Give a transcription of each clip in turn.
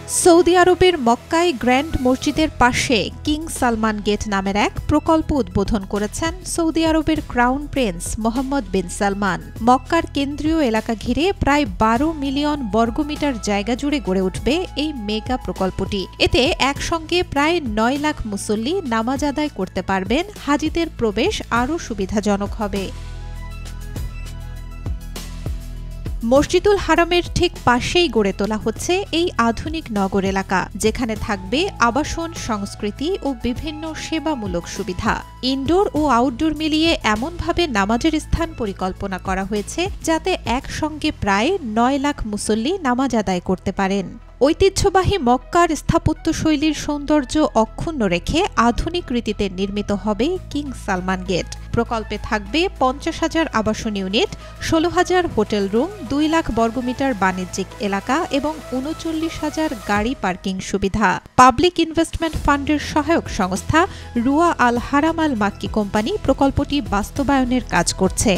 Saudi আরবের মক্কায় grand মসজিদের পাশে কিং সালমান গেট নামের এক প্রকল্প উদ্বোধন করেছেন সৌদি আরবের ক্রাউন প্রিন্স মোহাম্মদ বিন সালমান। মক্কার কেন্দ্রীয় এলাকা ঘিরে প্রায় ১২ মিলিয়ন বর্গমিটার জায়গা জুড়ে গড়ে উঠবে এই মেগা প্রকল্পটি। এতে একসঙ্গে প্রায় ৯ লাখ মুসল্লি নামাজ আদায় করতে পারবেন। হাজিদের প্রবেশ আরও সুবিধাজনক হবে। মসজিদুল হারামের ঠিক পাশেই গড়ে তোলা হচ্ছে এই আধুনিক নগর এলাকা, যেখানে থাকবে আবাসন, সংস্কৃতি ও বিভিন্ন সেবামূলক সুবিধা। ইনডোর ও আউটডোর মিলিয়ে এমনভাবে নামাজের স্থান পরিকল্পনা করা হয়েছে যাতে একসঙ্গে প্রায় ৯ লাখ মুসল্লি নামাজ আদায় করতে পারেন। ঐতিহ্যবাহী মক্কার স্থাপত্যশৈলীর সৌন্দর্য অক্ষুণ্ণ রেখে আধুনিক রীতিতে নির্মিত হবে কিং সালমান গেট। প্রকল্পে থাকবে ৫০,০০০ আবাসন ইউনিট, ১৬,০০০ হোটেল রুম, ২ লাখ বর্গমিটার বাণিজ্যিক এলাকা এবং ৩৯,০০০ গাড়ি পার্কিং সুবিধা। পাবলিক ইনভেস্টমেন্ট ফান্ডের সহায়ক সংস্থা রুয়া আল হারাম আল মাক্কি কোম্পানি প্রকল্পটি বাস্তবায়নের কাজ করছে।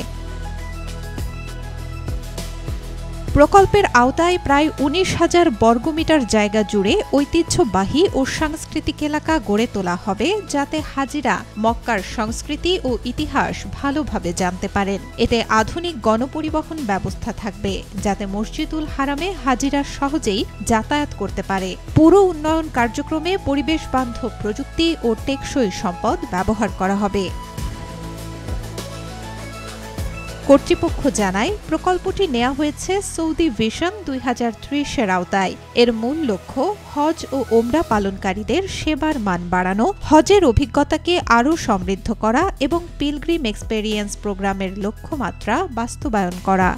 প্রকল্পের আওতায় প্রায় ১৯,০০০ বর্গমিটার জায়গা জুড়ে ঐতিহ্যবাহী ও সাংস্কৃতিক এলাকা গড়ে তোলা হবে, যাতে হাজিরা মক্কার সংস্কৃতি ও ইতিহাস ভালোভাবে জানতে পারেন। এতে আধুনিক গণপরিবহন ব্যবস্থা থাকবে, যাতে মসজিদুল হারামে হাজিরা সহজেই যাতায়াত করতে পারে। পুরো উন্নয়ন কার্যক্রমে পরিবেশ বান্ধব প্রযুক্তি ও টেকসই সম্পদ ব্যবহার করা হবে। কর্তৃপক্ষ জানায়, প্রকল্পটি নেওয়া হয়েছে সৌদি ভিশন ২০৩০-এর আওতায়। এর মূল লক্ষ্য হজ ও ওমরা পালনকারীদের সেবার মান বাড়ানো, হজের অভিজ্ঞতাকে আরও সমৃদ্ধ করা এবং পিলগ্রিম এক্সপেরিয়েন্স প্রোগ্রামের লক্ষ্যমাত্রা বাস্তবায়ন করা।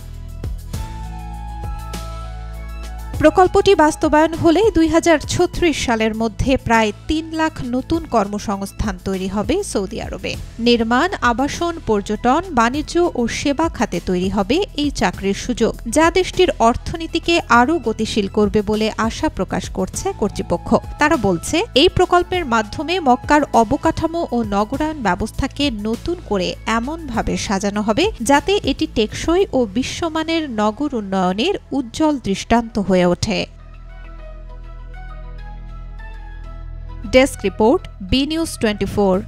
প্রকল্পটি বাস্তবায়ন হলে ২০৩৬ সালের মধ্যে প্রায় ৩ লাখ নতুন কর্মসংস্থান তৈরি হবে সৌদি আরবে। নির্মাণ, আবাসন, পর্যটন, বাণিজ্য ও সেবা খাতে তৈরি হবে এই চাকরির সুযোগ, যা দেশটির অর্থনীতিকে আরও গতিশীল করবে বলে আশা প্রকাশ করছে কর্তৃপক্ষ। তারা বলছে, এই প্রকল্পের মাধ্যমে মক্কার অবকাঠামো ও নগরায়ণ ব্যবস্থাকে নতুন করে এমনভাবে সাজানো হবে যাতে এটি টেকসই ও বিশ্বমানের নগর উন্নয়নের উজ্জ্বল দৃষ্টান্ত হয়ে ওঠে। Desk report, B news 24।